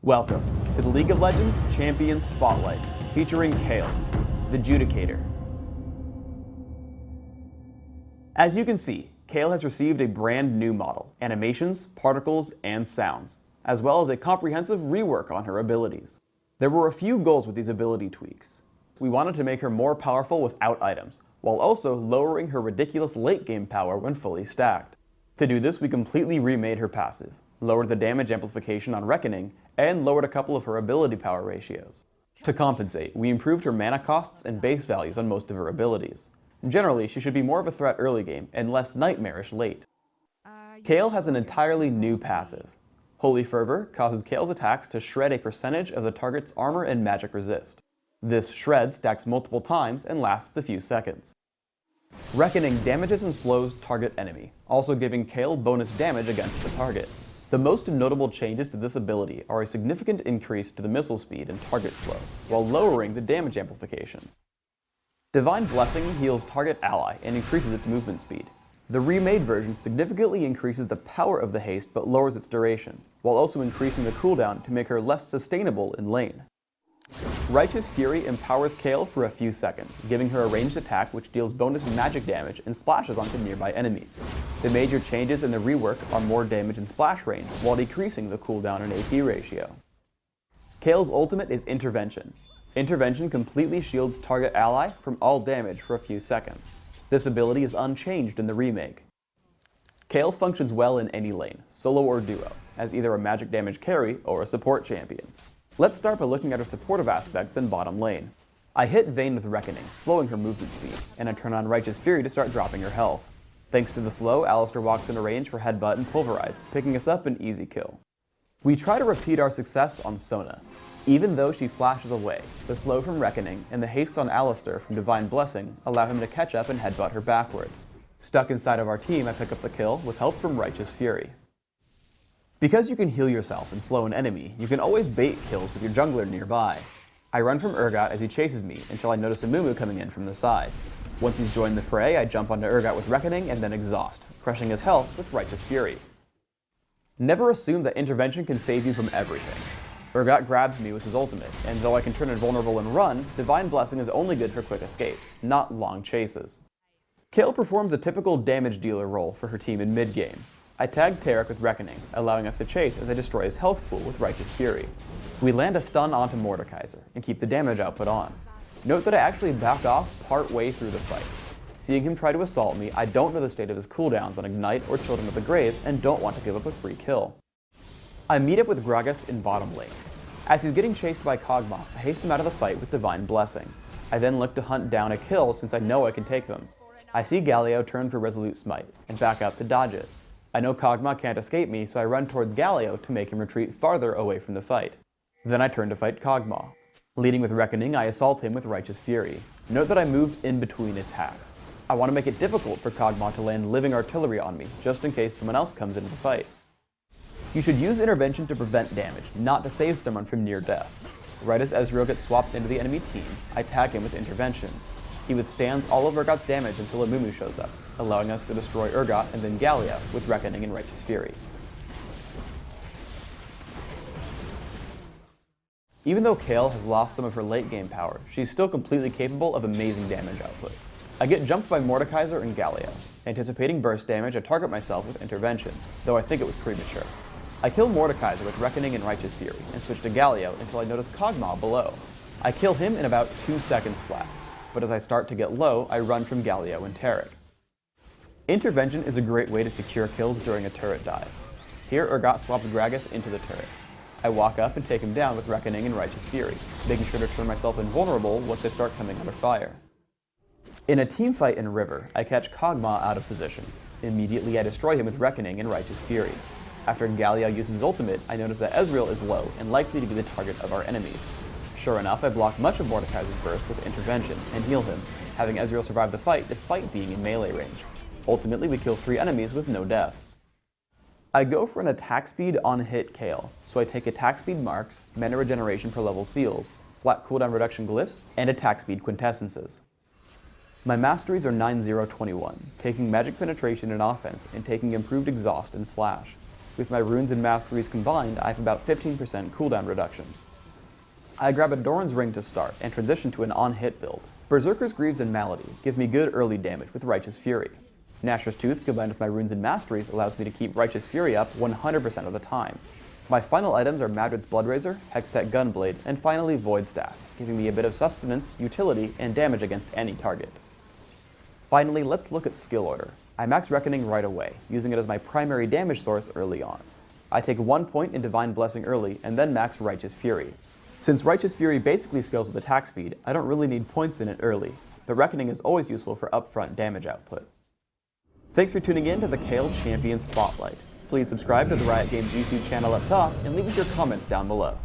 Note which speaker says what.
Speaker 1: Welcome to the League of Legends Champion Spotlight, featuring Kayle, the Judicator. As you can see, Kayle has received a brand new model, animations, particles, and sounds, as well as a comprehensive rework on her abilities. There were a few goals with these ability tweaks. We wanted to make her more powerful without items, while also lowering her ridiculous late game power when fully stacked. To do this, we completely remade her passive, lowered the damage amplification on Reckoning, and lowered a couple of her ability power ratios. To compensate, we improved her mana costs and base values on most of her abilities. Generally, she should be more of a threat early game and less nightmarish late. Kayle has an entirely new passive. Holy Fervor causes Kayle's attacks to shred a percentage of the target's armor and magic resist. This shred stacks multiple times and lasts a few seconds. Reckoning damages and slows target enemy, also giving Kayle bonus damage against the target. The most notable changes to this ability are a significant increase to the missile speed and target slow, while lowering the damage amplification. Divine Blessing heals target ally and increases its movement speed. The remade version significantly increases the power of the haste but lowers its duration, while also increasing the cooldown to make her less sustainable in lane. Righteous Fury empowers Kayle for a few seconds, giving her a ranged attack which deals bonus magic damage and splashes onto nearby enemies. The major changes in the rework are more damage and splash range, while decreasing the cooldown and AP ratio. Kayle's ultimate is Intervention. Intervention completely shields target ally from all damage for a few seconds. This ability is unchanged in the remake. Kayle functions well in any lane, solo or duo, as either a magic damage carry or a support champion. Let's start by looking at her supportive aspects in bottom lane. I hit Vayne with Reckoning, slowing her movement speed, and I turn on Righteous Fury to start dropping her health. Thanks to the slow, Alistar walks into range for Headbutt and Pulverize, picking us up an easy kill. We try to repeat our success on Sona. Even though she flashes away, the slow from Reckoning and the haste on Alistar from Divine Blessing allow him to catch up and headbutt her backward. Stuck inside of our team, I pick up the kill with help from Righteous Fury. Because you can heal yourself and slow an enemy, you can always bait kills with your jungler nearby. I run from Urgot as he chases me until I notice Amumu coming in from the side. Once he's joined the fray, I jump onto Urgot with Reckoning and then Exhaust, crushing his health with Righteous Fury. Never assume that Intervention can save you from everything. Urgot grabs me with his ultimate, and though I can turn invulnerable and run, Divine Blessing is only good for quick escapes, not long chases. Kayle performs a typical damage dealer role for her team in mid-game. I tag Taric with Reckoning, allowing us to chase as I destroy his health pool with Righteous Fury. We land a stun onto Mordekaiser and keep the damage output on. Note that I actually back off part way through the fight. Seeing him try to assault me, I don't know the state of his cooldowns on Ignite or Children of the Grave and don't want to give up a free kill. I meet up with Gragas in bottom lane. As he's getting chased by Kog'Maw, I haste him out of the fight with Divine Blessing. I then look to hunt down a kill since I know I can take them. I see Galio turn for Resolute Smite and back up to dodge it. I know Kog'Maw can't escape me, so I run toward Galio to make him retreat farther away from the fight. Then I turn to fight Kog'Maw. Leading with Reckoning, I assault him with Righteous Fury. Note that I move in between attacks. I want to make it difficult for Kog'Maw to land living artillery on me, just in case someone else comes into the fight. You should use Intervention to prevent damage, not to save someone from near death. Right as Ezreal gets swapped into the enemy team, I tag him with Intervention. He withstands all of Urgot's damage until Amumu shows up, allowing us to destroy Urgot and then Galio with Reckoning and Righteous Fury. Even though Kayle has lost some of her late game power, she's still completely capable of amazing damage output. I get jumped by Mordekaiser and Galio. Anticipating burst damage, I target myself with Intervention, though I think it was premature. I kill Mordekaiser with Reckoning and Righteous Fury, and switch to Galio until I notice Kog'Maw below. I kill him in about 2 seconds flat, but as I start to get low, I run from Galio and Taric. Intervention is a great way to secure kills during a turret dive. Here, Urgot swapped Gragas into the turret. I walk up and take him down with Reckoning and Righteous Fury, making sure to turn myself invulnerable once they start coming under fire. In a team fight in River, I catch Kog'Maw out of position. Immediately, I destroy him with Reckoning and Righteous Fury. After Galio uses his ultimate, I notice that Ezreal is low and likely to be the target of our enemies. Sure enough, I block much of Mordekaiser's burst with Intervention and heal him, having Ezreal survive the fight despite being in melee range. Ultimately, we kill 3 enemies with no deaths. I go for an attack speed on hit Kayle, so I take attack speed marks, mana regeneration per level seals, flat cooldown reduction glyphs, and attack speed quintessences. My masteries are 9-0-21, taking magic penetration and offense, and taking improved exhaust and flash. With my runes and masteries combined, I have about 15% cooldown reduction. I grab a Doran's Ring to start and transition to an on-hit build. Berserker's Greaves and Malady give me good early damage with Righteous Fury. Gnasher's Tooth combined with my runes and masteries allows me to keep Righteous Fury up 100% of the time. My final items are Madred's Bloodrazor, Hextech Gunblade, and finally Void Staff, giving me a bit of sustenance, utility, and damage against any target. Finally, let's look at skill order. I max Reckoning right away, using it as my primary damage source early on. I take 1 point in Divine Blessing early, and then max Righteous Fury. Since Righteous Fury basically scales with attack speed, I don't really need points in it early, but Reckoning is always useful for upfront damage output. Thanks for tuning in to the Kayle Champion Spotlight. Please subscribe to the Riot Games YouTube channel up top and leave us your comments down below.